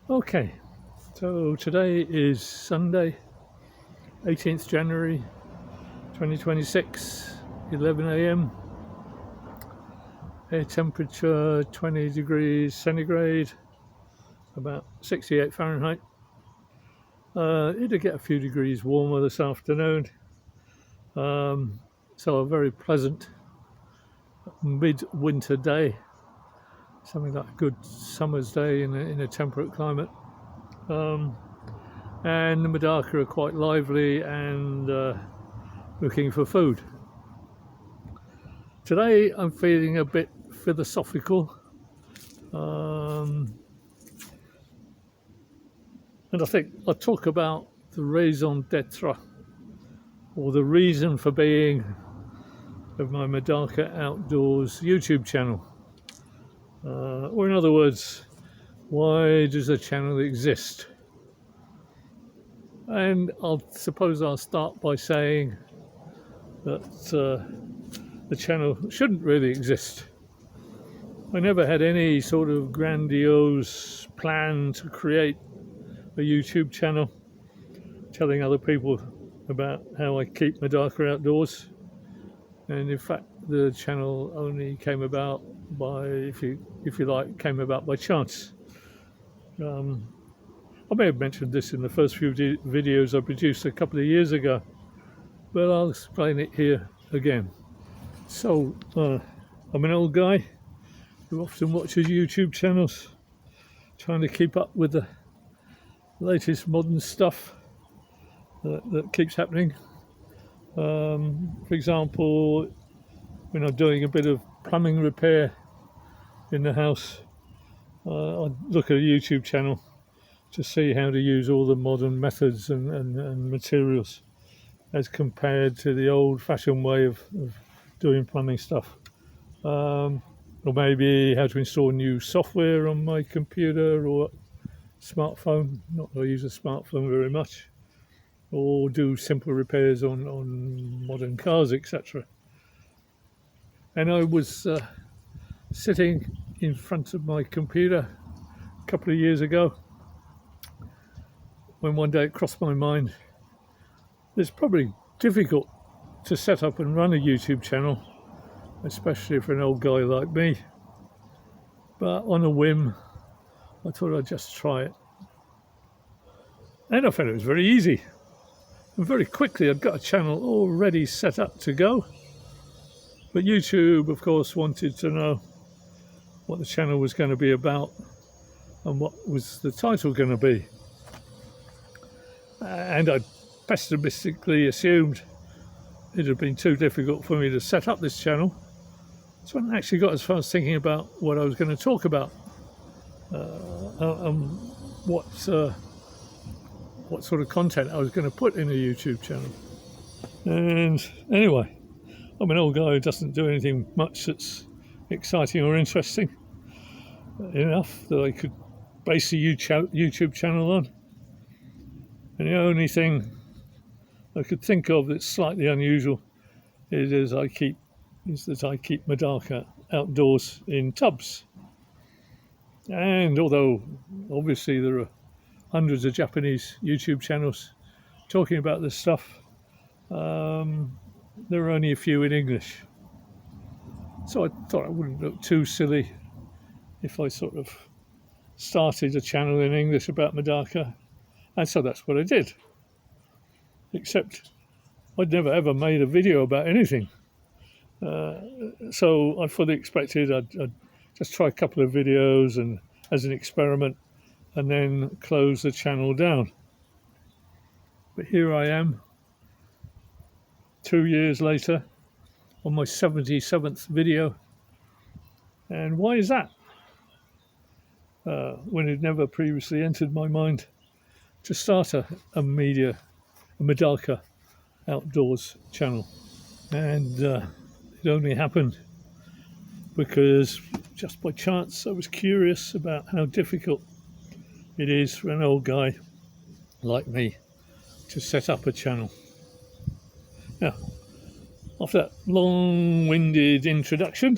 Okay, so today is Sunday, 18th January 2026, 11 a.m. Air temperature 20 degrees centigrade, about 68 Fahrenheit. It'll get a few degrees warmer this afternoon, so a very pleasant mid-winter day, something like a good summer's day in a temperate climate. And the MEDAKA are quite lively and looking for food. Today I'm feeling a bit philosophical, and I think I'll talk about the raison d'etre, or the reason for being, of my MEDAKA Outdoors YouTube channel. Or in other words, why does a channel exist? And I'll start by saying that the channel shouldn't really exist. I never had any sort of grandiose plan to create a YouTube channel telling other people about how I keep MEDAKA outdoors. And in fact, the channel only came about by, if you like, came about by chance. I may have mentioned this in the first few videos I produced a couple of years ago, but I'll explain it here again. So, I'm an old guy who often watches YouTube channels, trying to keep up with the latest modern stuff that keeps happening. For example, when I'm doing a bit of plumbing repair in the house, I look at a YouTube channel to see how to use all the modern methods and materials as compared to the old-fashioned way of doing plumbing stuff. Or maybe how to install new software on my computer or smartphone. Not that I use a smartphone very much. Or do simple repairs on modern cars, etc. And I was sitting in front of my computer a couple of years ago when one day it crossed my mind, it's probably difficult to set up and run a YouTube channel, especially for an old guy like me. But on a whim, I thought I'd just try it. And I found it was very easy. And very quickly I'd got a channel already set up to go. But YouTube, of course, wanted to know what the channel was going to be about and what was the title going to be. And I pessimistically assumed it had been too difficult for me to set up this channel. So I actually got as far as thinking about what I was going to talk about, and what sort of content I was going to put in a YouTube channel. And anyway, I'm an old guy who doesn't do anything much that's exciting or interesting enough that I could base a YouTube channel on. And the only thing I could think of that's slightly unusual is that I keep MEDAKA outdoors in tubs. And although obviously there are hundreds of Japanese YouTube channels talking about this stuff, there are only a few in English. So I thought it wouldn't look too silly if I sort of started a channel in English about MEDAKA. And so that's what I did. Except I'd never ever made a video about anything. So I fully expected I'd just try a couple of videos and as an experiment and then close the channel down. But here I am, 2 years later, on my 77th video. And why is that? When it never previously entered my mind to start a MEDAKA outdoors channel. And it only happened because just by chance I was curious about how difficult it is for an old guy like me to set up a channel. Now, after that long-winded introduction,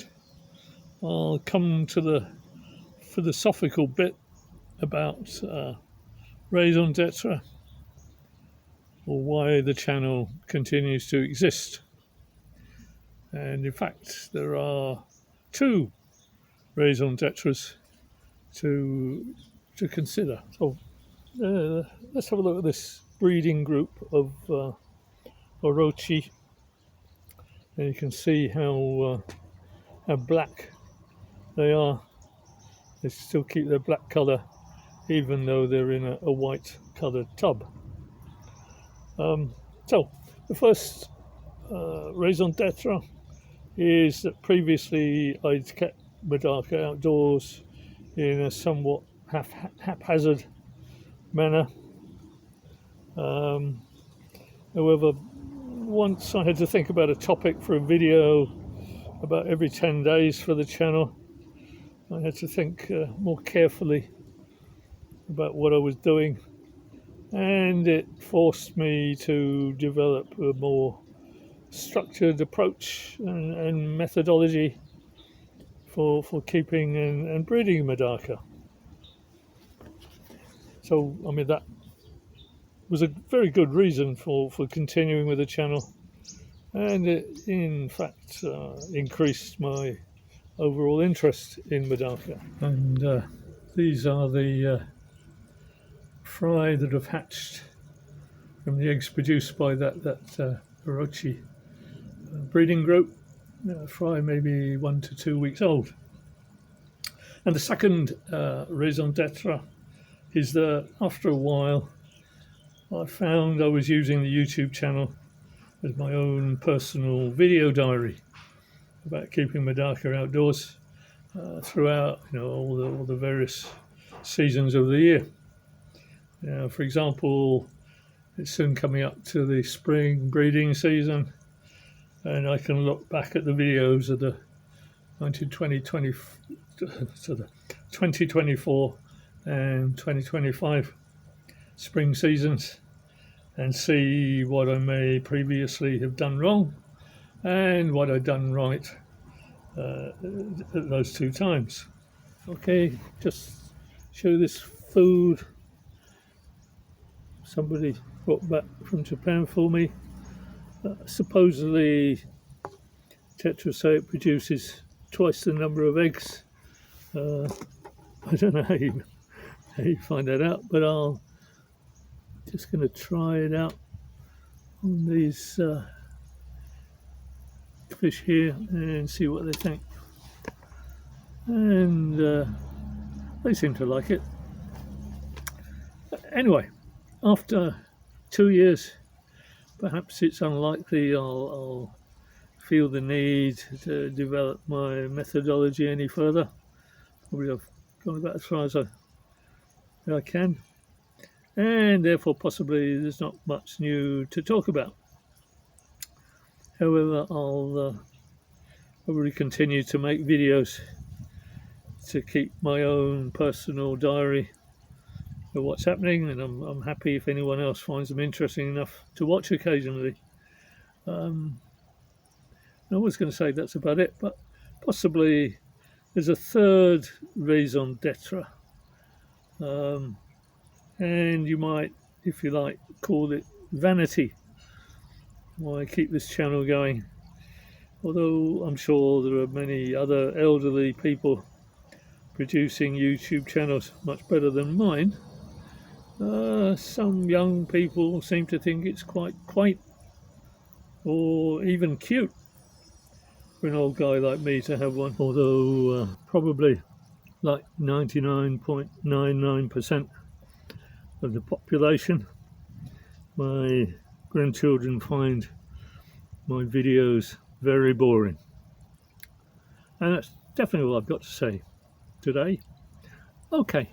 I'll come to the philosophical bit about raison d'etre, or why the channel continues to exist. And in fact, there are two raison d'etres to consider. So let's have a look at this breeding group of Orochi, and you can see how black they are. They still keep their black colour even though they're in a white coloured tub. So the first raison d'etre is that previously I'd kept MEDAKA outdoors in a somewhat haphazard manner. However, once I had to think about a topic for a video about every 10 days for the channel, I had to think more carefully about what I was doing, and it forced me to develop a more structured approach and methodology for keeping and breeding MEDAKA. So, I mean, that was a very good reason for continuing with the channel, and it in fact increased my overall interest in MEDAKA. And these are the fry that have hatched from the eggs produced by that Orochi breeding group. Fry maybe 1 to 2 weeks old. And the second raison d'etre is that after a while I found I was using the YouTube channel as my own personal video diary about keeping MEDAKA outdoors throughout, all the various seasons of the year. For example, it's soon coming up to the spring breeding season, and I can look back at the videos of the 2024 and 2025 spring seasons and see what I may previously have done wrong and what I've done right at those two times. Okay, just show this food somebody brought back from Japan for me. Supposedly Tetra say it produces twice the number of eggs. I don't know how you find that out, but I'll just going to try it out on these fish here and see what they think. And they seem to like it. Anyway, after 2 years, perhaps it's unlikely I'll feel the need to develop my methodology any further. Probably I've gone about as far as I can, and therefore possibly there's not much new to talk about. However, I'll probably continue to make videos to keep my own personal diary of what's happening, and I'm happy if anyone else finds them interesting enough to watch occasionally. I was going to say that's about it, but possibly there's a third raison d'etre, and you might, if you like, call it vanity, why I keep this channel going. Although I'm sure there are many other elderly people producing YouTube channels much better than mine. Some young people seem to think it's quite quaint or even cute for an old guy like me to have one, although probably like 99.99% of the population, my grandchildren find my videos very boring. And that's definitely all I've got to say today. Okay.